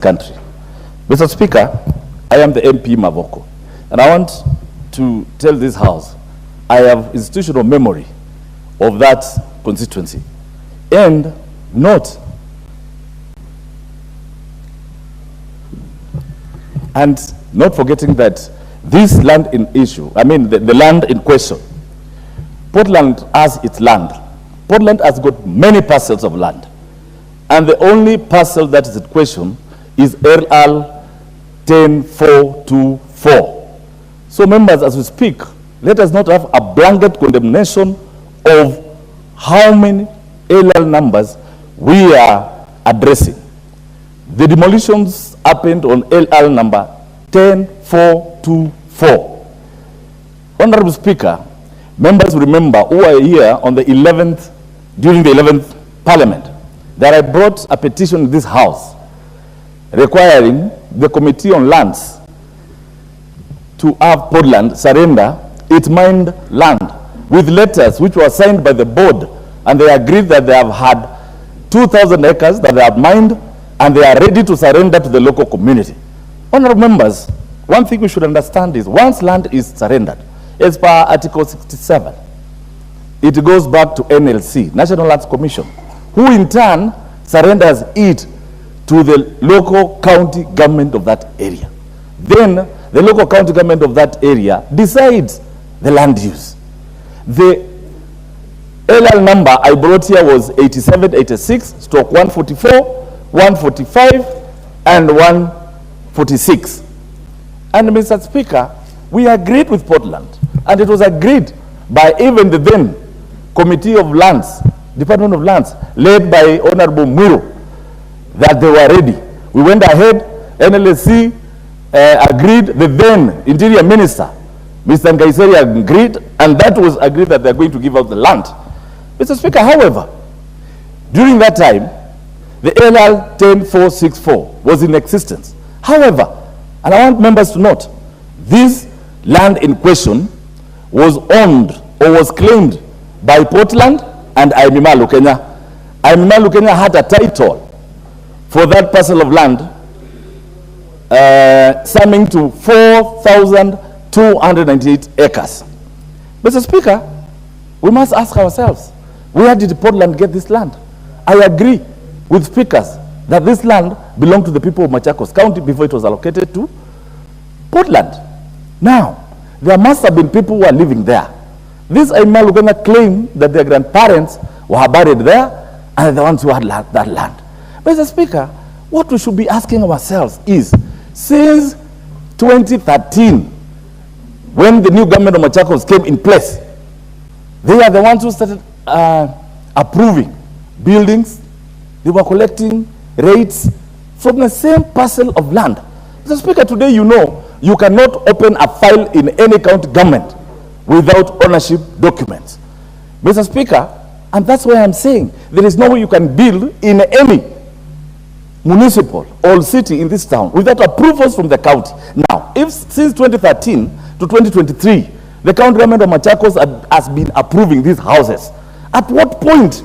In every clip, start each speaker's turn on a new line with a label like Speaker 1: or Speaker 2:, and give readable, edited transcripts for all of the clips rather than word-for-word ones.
Speaker 1: country. Mr. Speaker, I am the MP Mavoko, and I want to tell this House I have institutional memory of that constituency, and not forgetting that this land in issue, I mean the land in question, Portland has its land. Portland has got many parcels of land, and the only parcel that is in question is LL 10424. So members, as we speak, let us not have a blanket condemnation of how many LL numbers we are addressing. The demolitions happened on LL number 10424. Honorable Speaker, members remember who are here on the 11th, during the 11th Parliament, that I brought a petition in this House requiring the Committee on Lands to have Portland surrender its mined land with letters which were signed by the board, and they agreed that they have had 2,000 acres that they have mined and they are ready to surrender to the local community. Honorable members, one thing we should understand is once land is surrendered, as per Article 67, it goes back to NLC, National Lands Commission, who in turn surrenders it to the local county government of that area. Then the local county government of that area decides the land use. The LL number I brought here was 8786/144, 145, and 146. And Mr. Speaker, we agreed with Portland, and it was agreed by even the then Committee of Lands, Department of Lands, led by Honorable Muro, that they were ready. We went ahead, NLC agreed, the then Interior Minister, Mr. Ngaiseri, agreed, and that was agreed that they're going to give out the land. Mr. Speaker, however, during that time, the LL 10464 was in existence. However, and I want members to note, this land in question was owned or was claimed by Portland and Aimima Lukenya. Aimima Lukenya had a title for that parcel of land summing to 4,298 acres. Mr. Speaker, we must ask ourselves, where did Portland get this land? I agree with speakers that this land belonged to the people of Machakos County before it was allocated to Portland. Now, there must have been people who are living there. These Aimima Lukenya claim that their grandparents were buried there and the ones who had that land. Mr. Speaker, what we should be asking ourselves is, since 2013, when the new government of Machakos came in place, they are the ones who started approving buildings. They were collecting rates from the same parcel of land. Mr. Speaker, today you know you cannot open a file in any county government without ownership documents. Mr. Speaker, and that's why I'm saying there is no way you can build in any municipal or city in this town without approvals from the county. Now, if since 2013 to 2023, the county government of Machakos has been approving these houses, at what point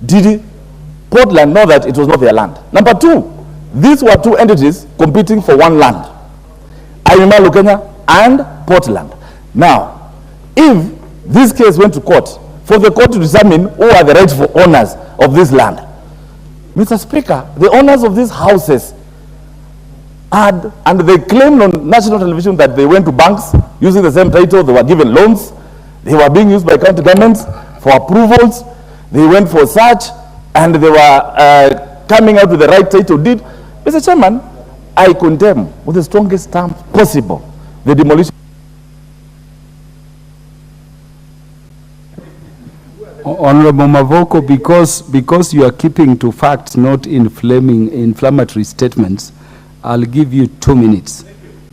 Speaker 1: did Portland know that it was not their land? Number two, these were two entities competing for one land, Aimima Lukenya and Portland. Now, if this case went to court, for the court to determine who are the rightful owners of this land, Mr. Speaker, the owners of these houses had, and they claimed on national television that they went to banks using the same title, they were given loans, they were being used by county governments for approvals, they went for search, and they were coming out with the right title deed. Mr. Chairman, I condemn with the strongest terms possible the demolition.
Speaker 2: Honorable Mavoko, because you are keeping to facts, not inflammatory statements, I'll give you 2 minutes.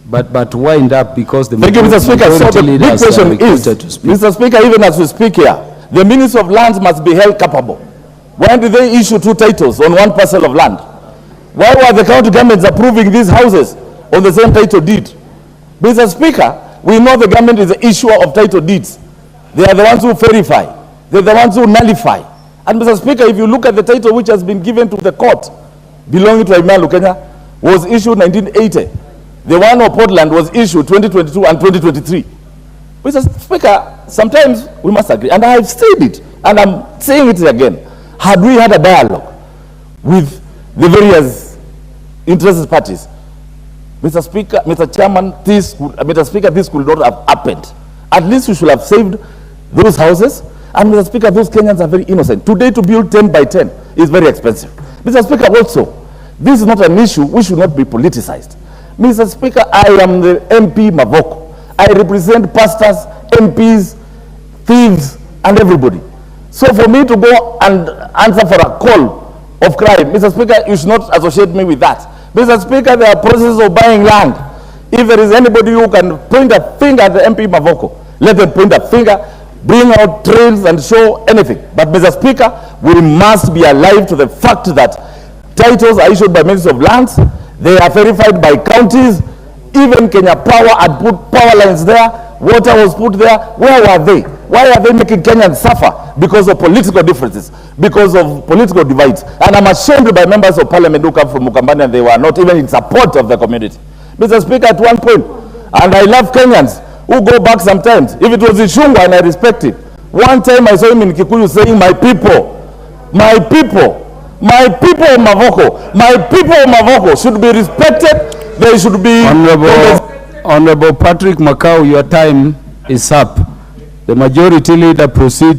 Speaker 2: But wind up, because the
Speaker 1: Thank you, Mr. Speaker. So the big question is, Mr. Speaker, even as we speak here, the Minister of Lands must be held culpable. Why did they issue 2 titles on one parcel of land? Why were the county governments approving these houses on the same title deed? Mr. Speaker, we know the government is the issuer of title deeds. They are the ones who verify. They're the ones who nullify. And Mr. Speaker, if you look at the title which has been given to the court belonging to Aimima Lukenya, was issued 1980. The one of Portland was issued 2022 and 2023. Mr. Speaker, sometimes we must agree, and I have said it, and I'm saying it again. Had we had a dialogue with the various interested parties, Mr. Speaker, Mr. Chairman, Mr. Speaker, this could not have happened. At least we should have saved those houses. And Mr. Speaker, those Kenyans are very innocent. Today, to build 10 by 10 is very expensive. Mr. Speaker, also, this is not an issue which should not be politicized. Mr. Speaker, I am the MP Mavoko. I represent pastors, MPs, thieves, and everybody. So for me to go and answer for a call of crime, Mr. Speaker, you should not associate me with that. Mr. Speaker, there are processes of buying land. If there is anybody who can point a finger at the MP Mavoko, let them point a finger, bring out trails and show anything. But Mr. Speaker, we must be alive to the fact that titles are issued by Ministry of Lands, they are verified by counties, even Kenya Power had put power lines there, water was put there. Where were they? Why are they making Kenyans suffer? Because of political differences, because of political divides. And I'm ashamed by members of parliament who come from Mukambani and they were not even in support of the community. Mr. Speaker, at one point, and I love Kenyans who go back sometimes. If it was Ishungwa, and I respect it. One time I saw him in Kikuyu saying, my people of Mavoko, my people of Mavoko should be respected. They should be...
Speaker 2: Honorable Patrick Makau, your time is up. The majority leader proceed to